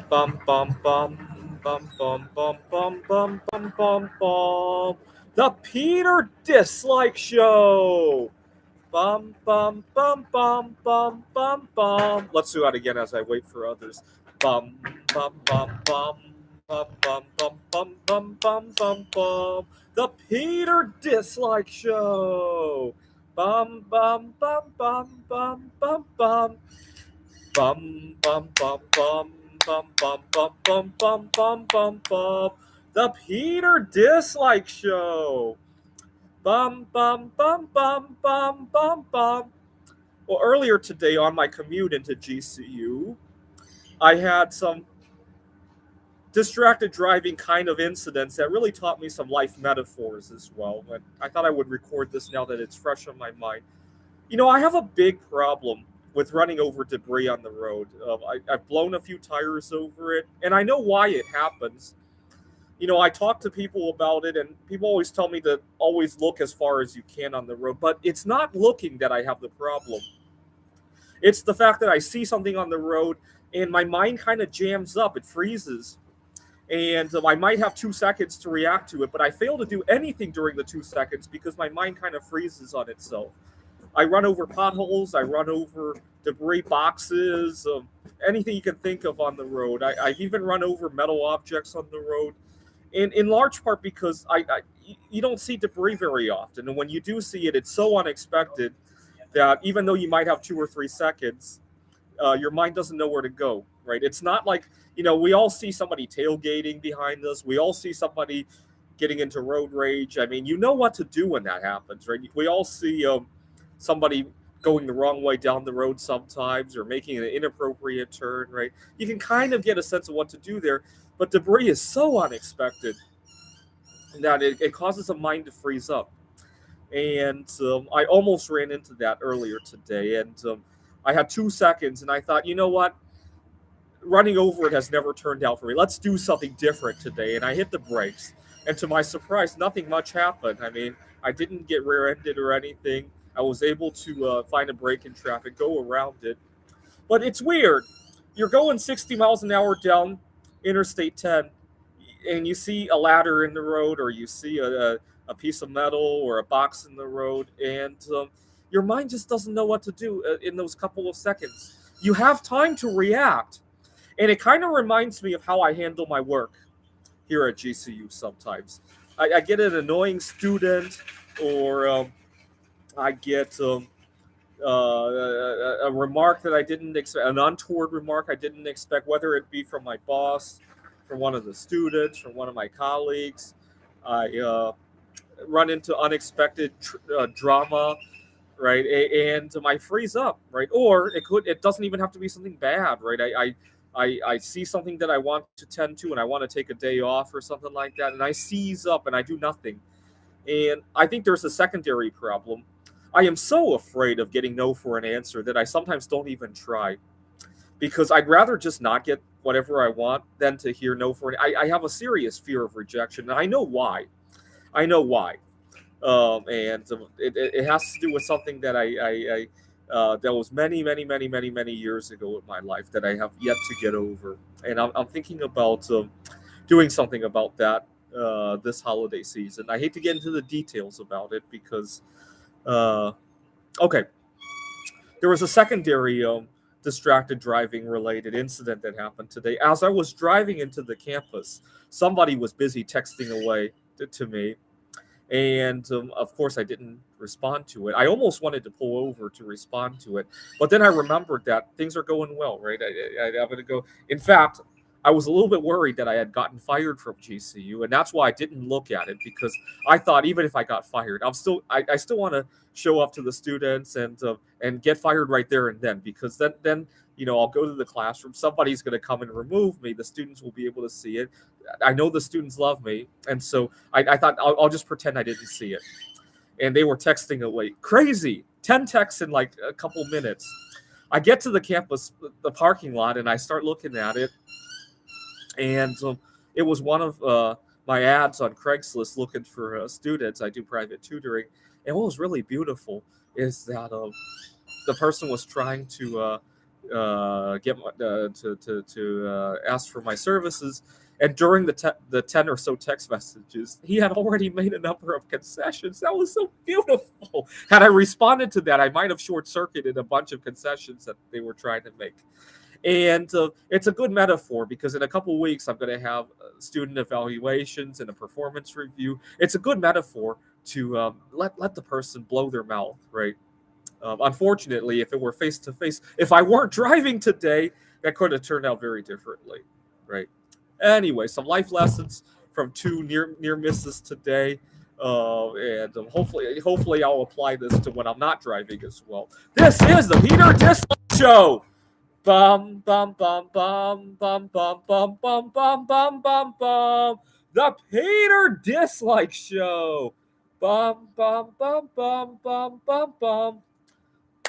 Bum bum bum bum bum bum bum bum bum bum bum. The Peter Dislike Show. Bum bum bum bum bum bum bum. Let's do that again as I wait for others. Bum bum bum bum bum bum bum bum bum bum bum bum. The Peter Dislike Show. Bum bum bum bum bum bum bum. Bum bum bum bum bum bum bum bum bum bum bum bum. The Peter Dislike Show. Bum bum bum bum bum bum bum. Well, earlier today on my commute into GCU, I had some distracted driving kind of incidents that really taught me some life metaphors as well. And I thought I would record this now that it's fresh on my mind. I have a big problem with running over debris on the road. I've blown a few tires over it, and I know why it happens. I talk to people about it, and people always tell me to always look as far as you can on the road, but it's not looking that I have the problem. It's the fact that I see something on the road and my mind kind of jams up, it freezes. And I might have 2 seconds to react to it, but I fail to do anything during the 2 seconds because my mind kind of freezes on itself. I run over potholes. I run over debris boxes, anything you can think of on the road. I've even run over metal objects on the road, and in large part because you don't see debris very often, and when you do see it, it's so unexpected that even though you might have 2 or 3 seconds, your mind doesn't know where to go. Right? It's not like we all see somebody tailgating behind us. We all see somebody getting into road rage. I mean, you know what to do when that happens, right? We all see somebody going the wrong way down the road sometimes or making an inappropriate turn, right? You can kind of get a sense of what to do there, but debris is so unexpected that it causes a mind to freeze up. And I almost ran into that earlier today, and I had 2 seconds, and I thought, you know what? Running over it has never turned out for me. Let's do something different today. And I hit the brakes. And to my surprise, nothing much happened. I mean, I didn't get rear ended or anything. I was able to find a break in traffic, go around it. But it's weird. You're going 60 miles an hour down Interstate 10, and you see a ladder in the road, or you see a piece of metal or a box in the road, and your mind just doesn't know what to do in those couple of seconds. You have time to react, and it kind of reminds me of how I handle my work here at GCU sometimes. I get an annoying student, or I get a remark that I didn't expect, an untoward remark I didn't expect, whether it be from my boss, from one of the students, from one of my colleagues. I run into unexpected drama, right? And I freeze up, right? Or it doesn't even have to be something bad, right? I see something that I want to tend to, and I want to take a day off or something like that, and I seize up and I do nothing. And I think there's a secondary problem. I am so afraid of getting no for an answer that I sometimes don't even try, because I'd rather just not get whatever I want than to hear no for it. I have a serious fear of rejection, and I know why. I know why. And it has to do with something that that was many, many, many, many, many years ago in my life that I have yet to get over. And I'm thinking about doing something about that this holiday season. I hate to get into the details about it because, uh, okay, there was a secondary distracted driving related incident that happened today. As I was driving into the campus, somebody was busy texting away to me, and of course I didn't respond to it. I almost wanted to pull over to respond to it, but then I remembered that things are going well, right? I'm going to go. In fact, I was a little bit worried that I had gotten fired from GCU, and that's why I didn't look at it, because I thought even if I got fired, I still want to show up to the students and get fired right there and then, because then I'll go to the classroom, somebody's going to come and remove me, the students will be able to see it. I know the students love me, and so I thought I'll just pretend I didn't see it. And they were texting away, crazy, 10 texts in like a couple minutes. I get to the campus, the parking lot, and I start looking at it, and it was one of my ads on Craigslist looking for students. I do private tutoring, and what was really beautiful is that the person was trying to ask for my services. And during the 10 or so text messages, he had already made a number of concessions. That was so beautiful. Had I responded to that, I might have short circuited a bunch of concessions that they were trying to make. And it's a good metaphor because in a couple weeks I'm going to have student evaluations and a performance review. It's a good metaphor to let the person blow their mouth, right? Unfortunately, if it were face to face, if I weren't driving today, that could have turned out very differently, right? Anyway, some life lessons from two near misses today, and hopefully I'll apply this to when I'm not driving as well. This is the Peter Dislike Show. Bum bum bum bum bum bum bum bum bum bum bum bum. The Peter Dislike Show. Bum bum bum bum bum bum bum.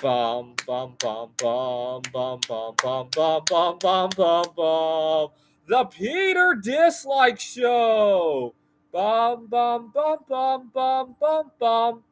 Bum bum bum bum bum bum bum bum bum bum bum bum. The Peter Dislike Show. Bum bum bum bum bum bum bum.